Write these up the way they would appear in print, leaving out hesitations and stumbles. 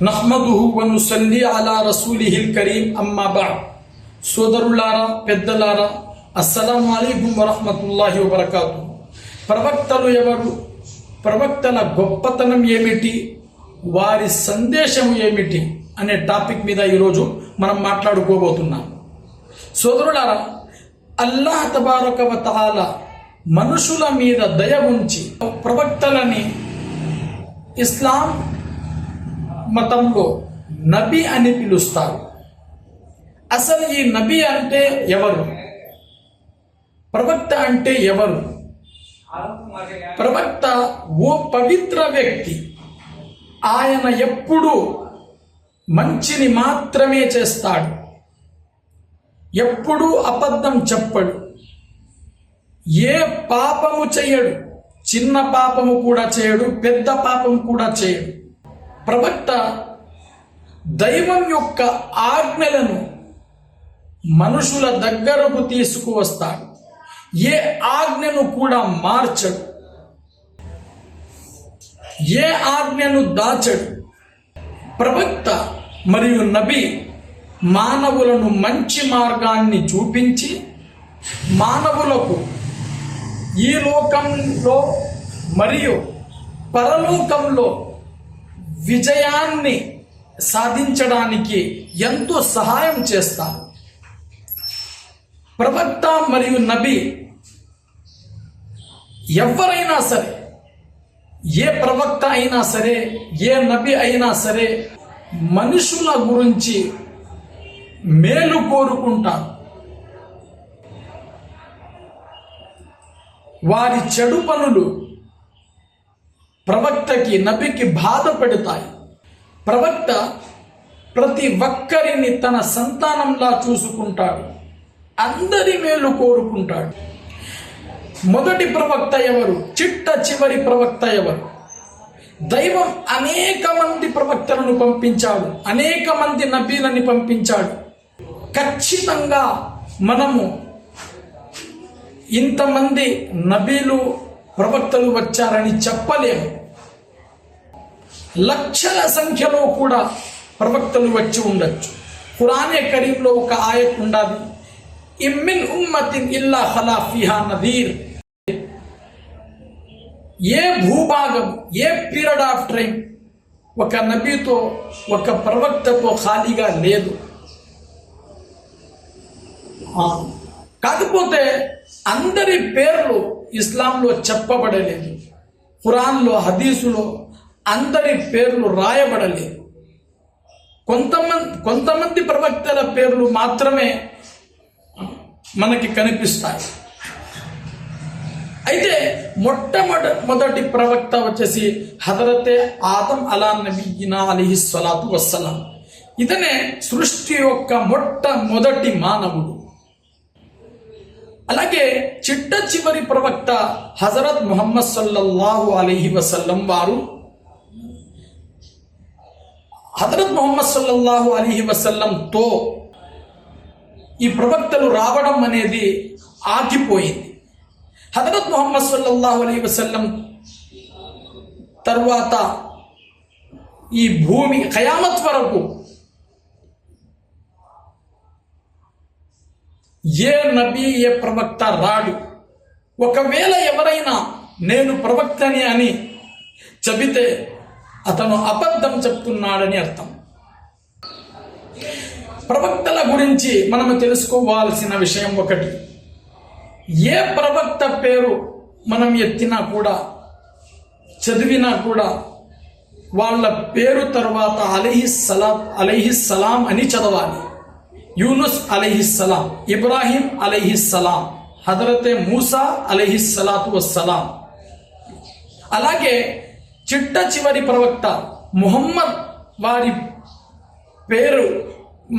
నహ్మదుహు వ నుసల్లి అలా రసూలిహిల్ కరీం అమ్మా బఅద్. సోదరులారా, పెద్దలారా, అస్సలాము అలైకుం వరహ్మతుల్లాహి వబరకాతుహు. ప్రవక్తలు ఎవరు? ప్రవక్తల గొప్పతనం ఏమిటి? వారి సందేశం ఏమిటి అనే టాపిక్ మీద ఈరోజు మనం మాట్లాడుకోబోతున్నాం. సోదరులారా, అల్లాహ్ తబారక వ తఆలా మనుషుల మీద దయ ఉంచి ప్రవక్తలని ఇస్లాం మతంలో నబీ అని పిలుస్తారు. అసలు ఈ నబీ అంటే ఎవరు? ప్రవక్త అంటే ఎవరు? ప్రవక్త ఓ పవిత్ర వ్యక్తి. ఆయన ఎప్పుడూ మంచిని మాత్రమే చేస్తాడు, ఎప్పుడూ అబద్ధం చెప్పడు, ఏ పాపము చేయడు, చిన్న పాపము కూడా చేయడు, పెద్ద పాపము కూడా చేయడు. ప్రవక్త దైవం యొక్క ఆజ్ఞలను మనుషుల దగ్గరకు తీసుకువస్తాడు, ఏ ఆజ్ఞను కూడా మార్చడు, ఏ ఆజ్ఞను దాచడు. ప్రవక్త మరియు నబీ మానవులను మంచి మార్గాన్ని చూపించి మానవులకు ఈ లోకంలో మరియు పరలోకంలో విజయాన్ని సాధించడానికి ఎంతో సహాయం చేస్తారు. ప్రవక్త మరియు నబీ ఎవరైనా సరే, ఏ ప్రవక్త అయినా సరే, ఏ నబీ అయినా సరే, మనుషుల గురించి మేలు కోరుకుంటారు. వారి చెడు పనులు ప్రవక్తకి, నబికి బాధ పెడతాయి. ప్రవక్త ప్రతి ఒక్కరిని తన సంతానంలా చూసుకుంటాడు, అందరి మేలు కోరుకుంటాడు. మొదటి ప్రవక్త ఎవరు? చిట్ట చివరి ప్రవక్త ఎవరు? దైవం అనేక మంది ప్రవక్తలను పంపించాడు, అనేక మంది నబీలని పంపించాడు. ఖచ్చితంగా మనము ఇంతమంది నబీలు ప్రవక్తలు వచ్చారని చెప్పలేము. లక్షల సంఖ్యలో కూడా ప్రవక్తలు వచ్చి ఉండొచ్చు. ఖురానే కరీంలో ఒక ఆయత్ ఉండాలి, ఇమ్మిన్ ఉమ్మతిన్ ఇల్లా ఖలా ఫిహా నదీర్. ఏ భూభాగం, ఏ పీరియడ్ ఆఫ్ టైం ఒక నబీతో, ఒక ప్రవక్తతో ఖాళీగా లేదు. కాకపోతే అందరి పేర్లు ఇస్లాంలో చెప్పబడలేదు, ఖురాన్లో, హదీసులో అందరి పేర్లు రాయబడలేదు. కొంతమంది ప్రవక్తల పేర్లు మాత్రమే మనకి కనిపిస్తాయి. అయితే మొట్టమొదటి ప్రవక్త వచ్చేసి హజరతే ఆదం అలా నబీనా అలీహి స్సలాతు వస్సలాం. ఇతనే సృష్టి యొక్క మొట్టమొదటి మానవుడు. అలాగే చిట్ట చివరి ప్రవక్త హజరత్ ముహమ్మద్ సల్లల్లాహు అలైహి వసల్లం వారు. హజరత్ ముహమ్మద్ సల్లల్లాహు అలైహి వసల్లంతో ఈ ప్రవక్తలు రావడం అనేది ఆగిపోయింది. హజరత్ ముహమ్మద్ సల్లల్లాహు అలైహి వసల్లం తర్వాత ఈ భూమి ఖయామత్ వరకు ఏ నబీ, ఏ ప్రవక్త రాడు. ఒకవేళ ఎవరైనా నేను ప్రవక్తని అని చెబితే అతను అబద్ధం చెప్తున్నాడని అర్థం. ప్రవక్తల గురించి మనము తెలుసుకోవాల్సిన విషయం ఒకటి, ఏ ప్రవక్త పేరు మనం ఎత్తినా కూడా, చదివినా కూడా వాళ్ళ పేరు తర్వాత అలైహిస్సలాం అని చదవాలి. యూనుస్ అలైహిస్సలాం, ఇబ్రాహీం అలైహిస్సలాం, హజరతే మూసా అలైహిస్సలాతు వస్సలాం. అలాగే చిట్ట చివరి ప్రవక్త ముహమ్మద్ వారి పేరు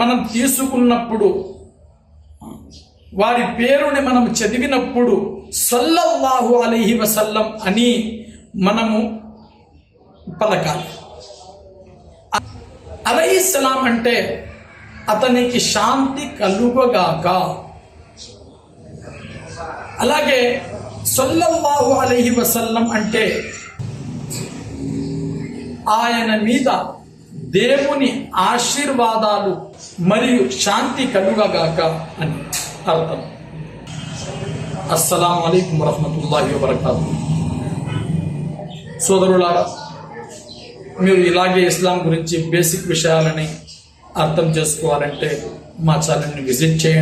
మనం తీసుకున్నప్పుడు, వారి పేరుని మనం చదివినప్పుడు సల్లల్లాహు అలైహి వసల్లం అని మనము పలకాలి. అలైహిస్సలాం అంటే అతనికి శాంతి కలుగగాక. అలాగే సల్లల్లాహు అలైహి వసల్లం అంటే ఆయన మీద దేవుని ఆశీర్వాదాలు మరియు శాంతి కలుగగాక అని అర్థం. అస్సలాము అలైకుం వరహ్మతుల్లాహి వబరకాతుహు. సోదరులారా, మీరు ఇలాగే ఇస్లాం గురించి బేసిక్ విషయాలని అర్థం చేసుకోవాలంటే మా ఛానల్ని విజిట్ చేయండి.